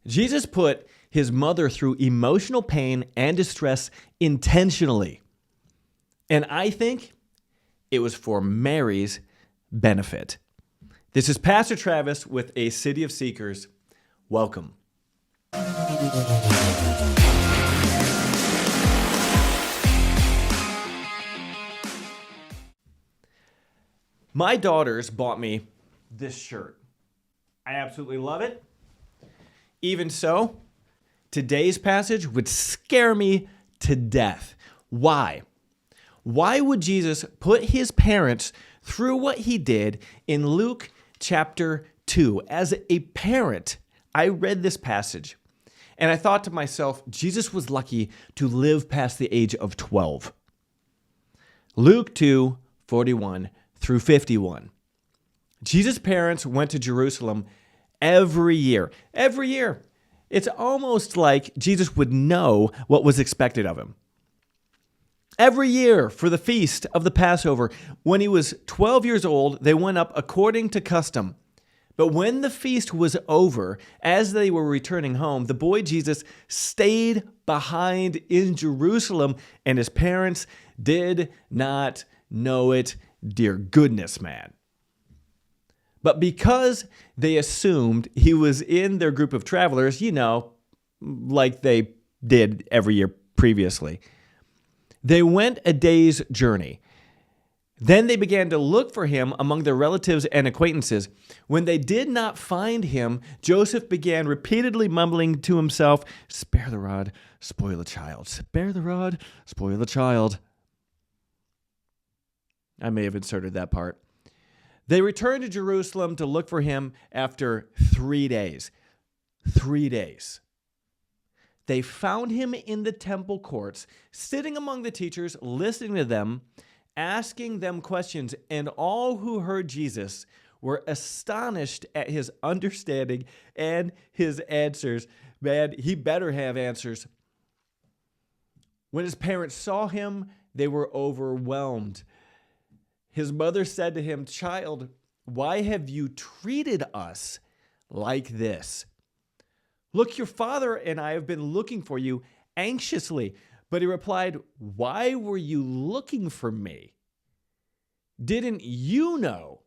Jesus put his mother through emotional pain and distress intentionally. And I think it was for Mary's benefit. This is Pastor Travis with a City of Seekers. Welcome. My daughters bought me this shirt. I absolutely love it. Even so, today's passage would scare me to death. Why? Why would Jesus put his parents through what he did in Luke chapter 2? As a parent, I read this passage and I thought to myself, Jesus was lucky to live past the age of 12. Luke 2:41 through 51. Jesus' parents went to Jerusalem every year. Every year. It's almost like Jesus would know what was expected of him. Every year for the feast of the Passover, when he was 12 years old, they went up according to custom. But when the feast was over, as they were returning home, the boy Jesus stayed behind in Jerusalem, and his parents did not know it. Dear goodness, man. But because they assumed he was in their group of travelers, like they did every year previously, they went a day's journey. Then they began to look for him among their relatives and acquaintances. When they did not find him, Joseph began repeatedly mumbling to himself, "Spare the rod, spoil the child. Spare the rod, spoil the child." I may have inserted that part. They returned to Jerusalem to look for him after 3 days. 3 days. They found him in the temple courts, sitting among the teachers, listening to them, asking them questions, and all who heard Jesus were astonished at his understanding and his answers. Man, he better have answers. When his parents saw him, they were overwhelmed. His mother said to him, "Child, why have you treated us like this? Look, your father and I have been looking for you anxiously." But he replied, "Why were you looking for me? Didn't you know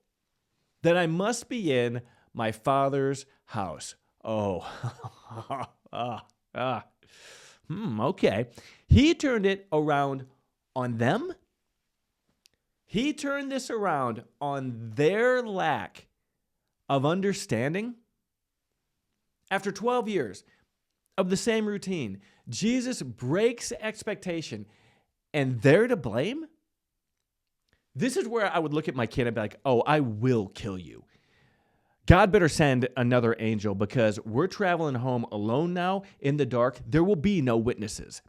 that I must be in my father's house?" Oh, okay. He turned it around on them. He turned this around on their lack of understanding. After 12 years of the same routine, Jesus breaks expectation, and they're to blame? This is where I would look at my kid and be like, "Oh, I will kill you. God better send another angel because we're traveling home alone now in the dark. There will be no witnesses."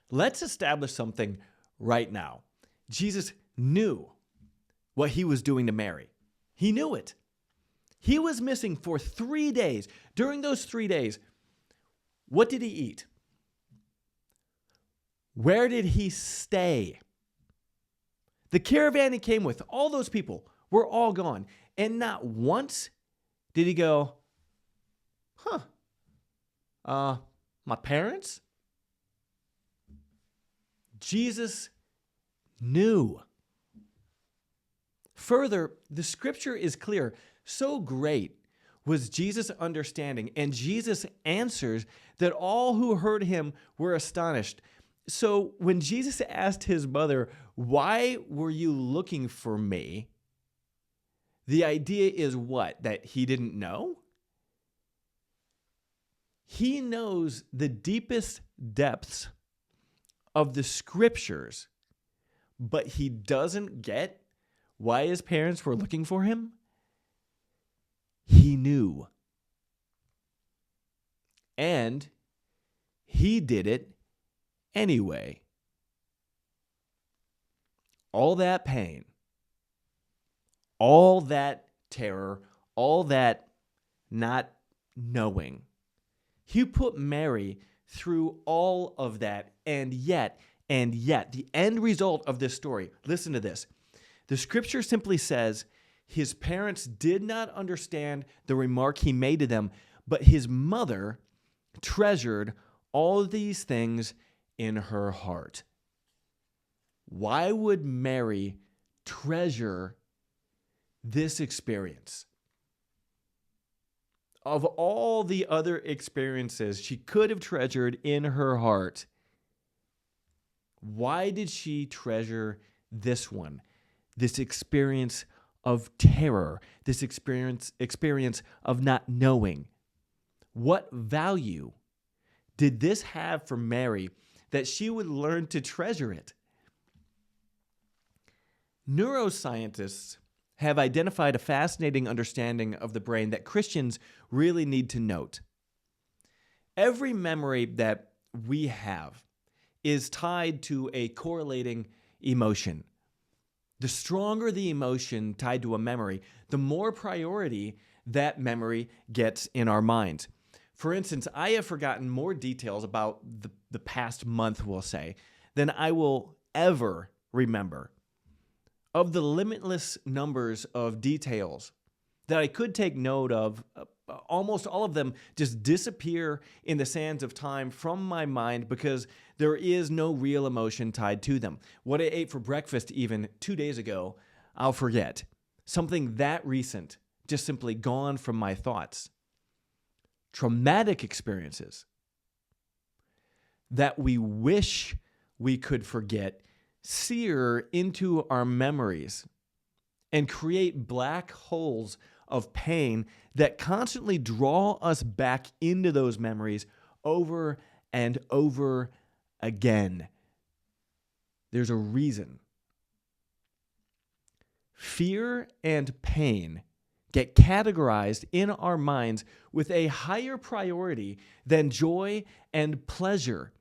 Let's establish something right now. Jesus knew what he was doing to Mary. He knew it. He was missing for 3 days. During those 3 days, what did he eat? Where did he stay? The caravan he came with, all those people, were all gone. And not once did he go, my parents? Jesus knew. Further, the scripture is clear. So great was Jesus' understanding and Jesus' answers that all who heard him were astonished. So when Jesus asked his mother, "Why were you looking for me?" the idea is what? That he didn't know? He knows the deepest depths of the scriptures, but he doesn't get why his parents were looking for him. He knew. And he did it anyway. All that pain, all that terror, all that not knowing. He put Mary through all of that, and yet, the end result of this story, listen to this. The scripture simply says his parents did not understand the remark he made to them, But his mother treasured all of these things in her heart. Why would Mary treasure this experience? Of all the other experiences she could have treasured in her heart, why did she treasure this one? This experience of terror, this experience of not knowing. What value did this have for Mary that she would learn to treasure it? Neuroscientists have identified a fascinating understanding of the brain that Christians really need to note. Every memory that we have is tied to a correlating emotion. The stronger the emotion tied to a memory, the more priority that memory gets in our minds. For instance, I have forgotten more details about the past month, we'll say, than I will ever remember. Of the limitless numbers of details that I could take note of, almost all of them just disappear in the sands of time from my mind because there is no real emotion tied to them. What I ate for breakfast even 2 days ago, I'll forget. Something that recent, just simply gone from my thoughts. Traumatic experiences that we wish we could forget sear into our memories and create black holes of pain that constantly draw us back into those memories over and over again. There's a reason. Fear and pain get categorized in our minds with a higher priority than joy and pleasure.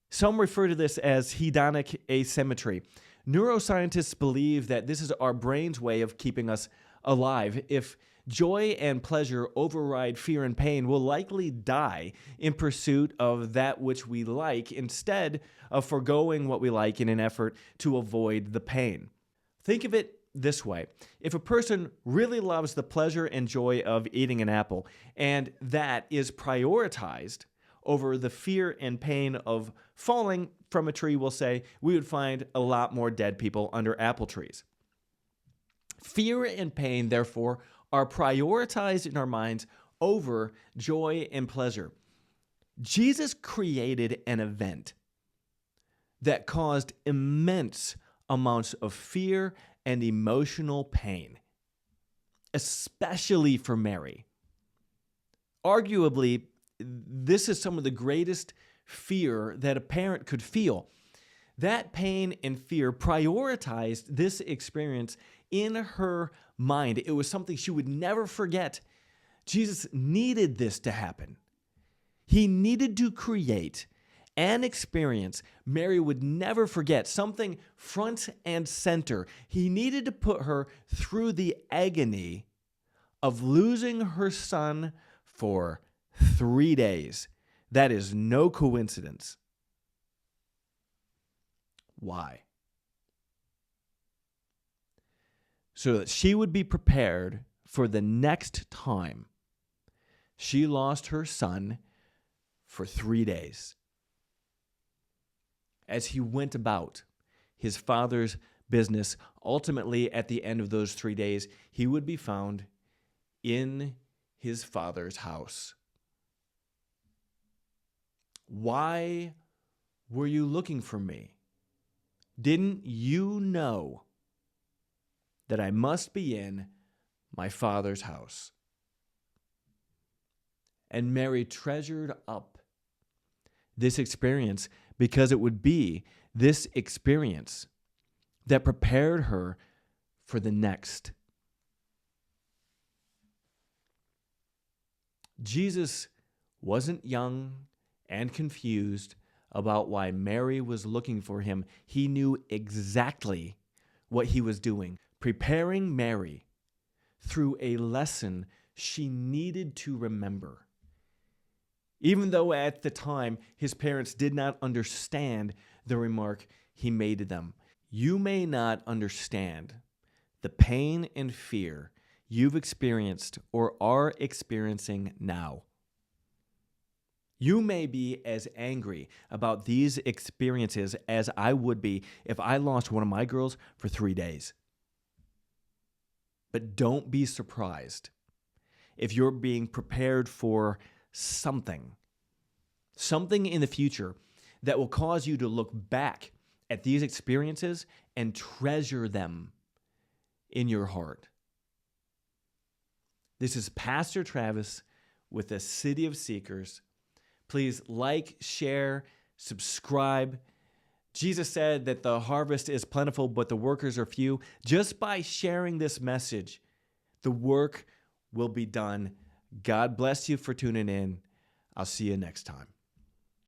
Some refer to this as hedonic asymmetry. Neuroscientists believe that this is our brain's way of keeping us alive. If joy and pleasure override fear and pain, we'll likely die in pursuit of that which we like instead of foregoing what we like in an effort to avoid the pain. Think of it this way. If a person really loves the pleasure and joy of eating an apple, and that is prioritized over the fear and pain of falling from a tree, we'll say, we would find a lot more dead people under apple trees. Fear and pain, therefore, are prioritized in our minds over joy and pleasure. Jesus created an event that caused immense amounts of fear and emotional pain, especially for Mary. Arguably, this is some of the greatest fear that a parent could feel. That pain and fear prioritized this experience in her mind. It was something she would never forget. Jesus needed this to happen. He needed to create an experience Mary would never forget, something front and center. He needed to put her through the agony of losing her son for 3 days. That is no coincidence. Why? So that she would be prepared for the next time she lost her son for 3 days. As he went about his father's business, ultimately at the end of those 3 days, he would be found in his father's house. Why were you looking for me? Didn't you know that I must be in my father's house? And Mary treasured up this experience because it would be this experience that prepared her for the next. Jesus wasn't young and confused about why Mary was looking for him. He knew exactly what he was doing, preparing Mary through a lesson she needed to remember. Even though at the time his parents did not understand the remark he made to them. You may not understand the pain and fear you've experienced or are experiencing now. You may be as angry about these experiences as I would be if I lost one of my girls for 3 days. But don't be surprised if you're being prepared for something in the future that will cause you to look back at these experiences and treasure them in your heart. This is Pastor Travis with the City of Seekers. Please like, share, subscribe. Jesus said that the harvest is plentiful, but the workers are few. Just by sharing this message, the work will be done. God bless you for tuning in. I'll see you next time.